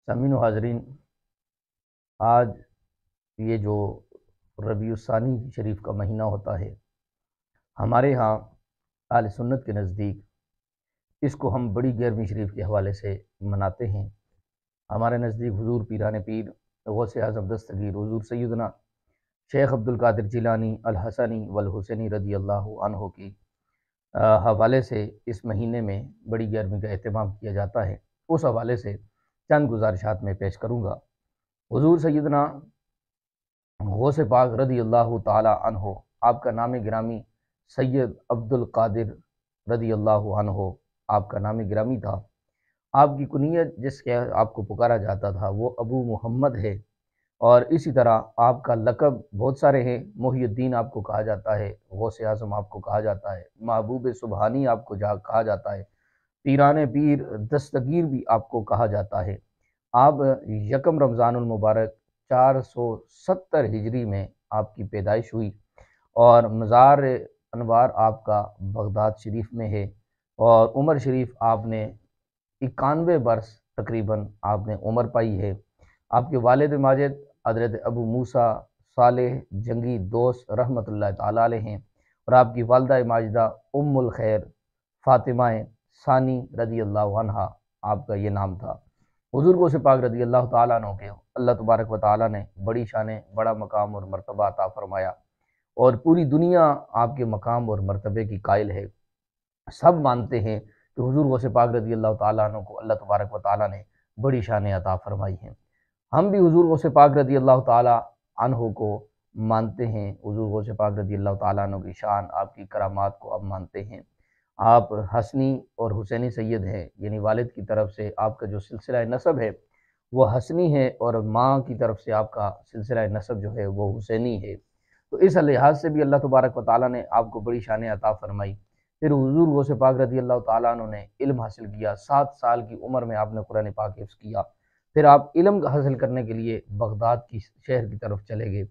سامعین و حاضرین، آج یہ جو ربیع الثانی شریف کا مہینہ ہوتا ہے، ہمارے ہاں اہل سنت کے نزدیک اس کو ہم بڑی گیارہویں شریف کے حوالے سے مناتے ہیں۔ ہمارے نزدیک حضور پیران پیر غوث اعظم دستگیر حضور سیدنا شیخ عبد القادر جیلانی الحسنی والحسینی رضی اللہ عنہ کی حوالے سے اس مہینے میں بڑی گیارہویں کا اہتمام کیا جاتا ہے۔ اس حوالے سے چند گزارشات میں پیش کروں گا۔ حضور سیدنا غوث پاک رضی اللہ تعالی عنہ، آپ کا نام گرامی سید عبد القادر رضی اللہ عنہ آپ کا نام گرامی تھا۔ آپ کی کنیت جس کے آپ کو پکارا جاتا تھا وہ ابو محمد ہے، اور اسی طرح آپ کا لقب بہت سارے ہیں۔ محی الدین آپ کو کہا جاتا ہے، غوث اعظم آپ کو کہا جاتا ہے، محبوب سبحانی آپ کو کہا جاتا ہے، پیران پیر دستگیر بھی آپ کو کہا جاتا ہے۔ آپ یکم رمضان المبارک 470 ہجری میں آپ کی پیدائش ہوئی، اور مزار انوار آپ کا بغداد شریف میں ہے، اور عمر شریف آپ نے 91 برس تقریباً آپ نے عمر پائی ہے۔ آپ کے والد ماجد حضرت ابو موسیٰ صالح جنگی دوست رحمۃ اللہ تعالیٰ علیہ ہیں، اور آپ کی والدہ ماجدہ ام الخیر فاطمہ ثانی رضی اللہ عنہ آپ کا یہ نام تھا۔ حضور غوث پاک رضی اللہ تعالیٰ عنہ کے اللہ تبارک و تعالیٰ نے بڑی شان، بڑا مقام اور مرتبہ عطا فرمایا، اور پوری دنیا آپ کے مقام اور مرتبے کی قائل ہے۔ سب مانتے ہیں کہ حضور غوث پاک رضی اللہ تعالیٰ عنہ کو اللہ تبارک و تعالیٰ نے بڑی شان عطا فرمائی ہیں۔ ہم بھی حضور غوث پاک رضی اللہ تعالیٰ عنہ کو مانتے ہیں۔ حضور غوث پاک رضی اللہ تعالیٰ عنہ کی شان، آپ کی کرامات کو اب مانتے ہیں۔ آپ حسنی اور حسینی سید ہیں، یعنی والد کی طرف سے آپ کا جو سلسلہ نسب ہے وہ حسنی ہے، اور ماں کی طرف سے آپ کا سلسلہ نسب جو ہے وہ حسینی ہے۔ تو اس لحاظ سے بھی اللہ تبارک و تعالیٰ نے آپ کو بڑی شان عطا فرمائی۔ پھر حضور غوث پاک رضی اللہ تعالیٰ عنہ نے علم حاصل کیا۔ 7 سال کی عمر میں آپ نے قرآن پاک حفظ کیا۔ پھر آپ علم حاصل کرنے کے لیے بغداد کی شہر کی طرف چلے گئے،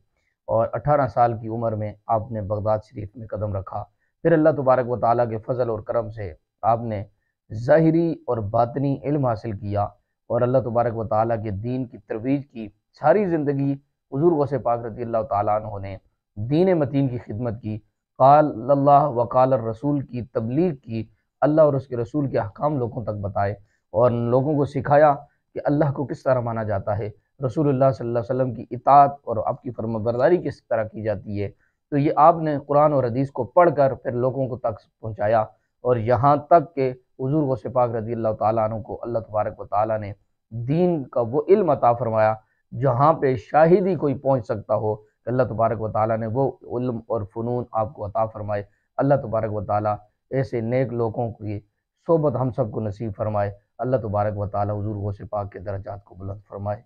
اور 18 سال کی عمر میں آپ نے بغداد شریف میں قدم رکھا۔ پھر اللہ تبارک و تعالیٰ کے فضل اور کرم سے آپ نے ظاہری اور باطنی علم حاصل کیا، اور اللہ تبارک و تعالیٰ کے دین کی ترویج کی۔ ساری زندگی حضور غوث پاک رضی اللہ تعالیٰ عنہ نے دین متین کی خدمت کی، قال اللہ وقال الرسول کی تبلیغ کی، اللہ اور اس کے رسول کے احکام لوگوں تک بتائے، اور لوگوں کو سکھایا کہ اللہ کو کس طرح مانا جاتا ہے، رسول اللہ صلی اللہ علیہ وسلم کی اطاعت اور آپ کی فرمانبرداری کس طرح کی جاتی ہے۔ تو یہ آپ نے قرآن اور حدیث کو پڑھ کر پھر لوگوں کو تک پہنچایا، اور یہاں تک کہ حضور غوث پاک رضی اللہ تعالیٰ عنہ کو اللہ تبارک و تعالیٰ نے دین کا وہ علم عطا فرمایا جہاں پہ شاہد ہی کوئی پہنچ سکتا ہو، کہ اللہ تبارک و تعالیٰ نے وہ علم اور فنون آپ کو عطا فرمائے۔ اللہ تبارک و تعالیٰ ایسے نیک لوگوں کی صحبت ہم سب کو نصیب فرمائے۔ اللہ تبارک و تعالیٰ حضور غوث پاک کے درجات کو بلند فرمائے۔